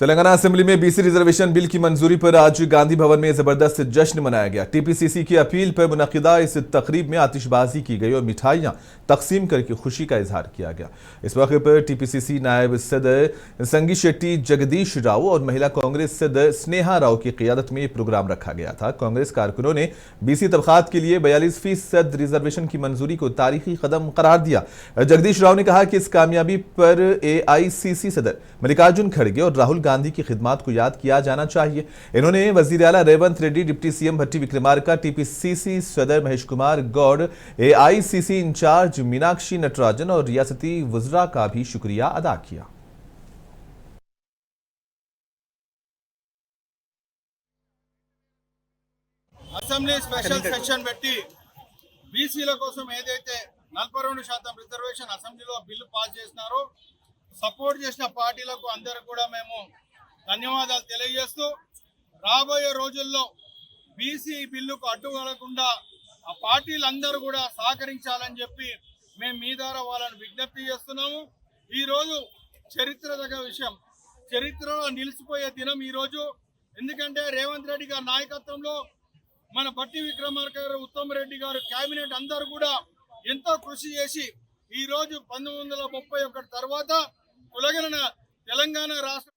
Telangana assembly में BC reservation bill की मंजूरी पर आज गांधी भवन में जबरदस्त जश्न मनाया गया। टीपीसीसी की अपील पर मुनक्किदा इस तकरीब में आतिशबाजी की गई और मिठाइयां तकसीम करके खुशी का इजहार किया गया। इस मौके पर टीपीसीसी नायब सदर संगी शेट्टी जगदीश राव और महिला कांग्रेस सदर स्नेहा राव की क़ियादत में प्रोग्राम रखा गया था। कांग्रेस कारकुनों ने बीसी तबकात के लिए 42% रिजर्वेशन की मंजूरी को तारीखी कदम करार दिया। जगदीश राव ने कहा कि इस कामयाबी पर AICC सदर मल्लिकार्जुन खड़गे और राहुल गांधी की खिदमत को याद किया जाना चाहिए। इन्होंने वजीर आला रेवंत रेड्डी, डिप्टी सीएम भट्टी विक्रमार्का, टीपीसीसी सदर महेश कुमार गौड़, AICC इंचार्ज मीनाक्षी नटराजन और रियासती वज़रा का भी शुक्रिया अदा किया। అసెంబ్లీ స్పెషల్ సెషన్ పెట్టి బీసీల కోసం ఏదైతే 42% రిజర్వేషన్ అసెంబ్లీలో బిల్లు పాస్ చేసినారో సపోర్ట్ చేసిన పార్టీలకు అందరూ కూడా మేము ధన్యవాదాలు తెలియజేస్తూ రాబోయే రోజుల్లో బీసీ బిల్లుకు అడ్డుకలగకుండా ఆ పార్టీలందరూ కూడా సహకరించాలని చెప్పి మేము మీ ద్వారా వాళ్ళని విజ్ఞప్తి చేస్తున్నాము। ఈరోజు చరిత్ర దగ్గర విషయం, చరిత్రలో నిలిచిపోయే దినం ఈరోజు। ఎందుకంటే రేవంత్ రెడ్డి గారి నాయకత్వంలో మన భట్టి విక్రమార్క గారు, ఉత్తమ్ రెడ్డి గారు, కేబినెట్ అందరూ కూడా ఎంతో కృషి చేసి ఈ రోజు 1931 తర్వాత కులగణన తెలంగాణ రాష్ట్ర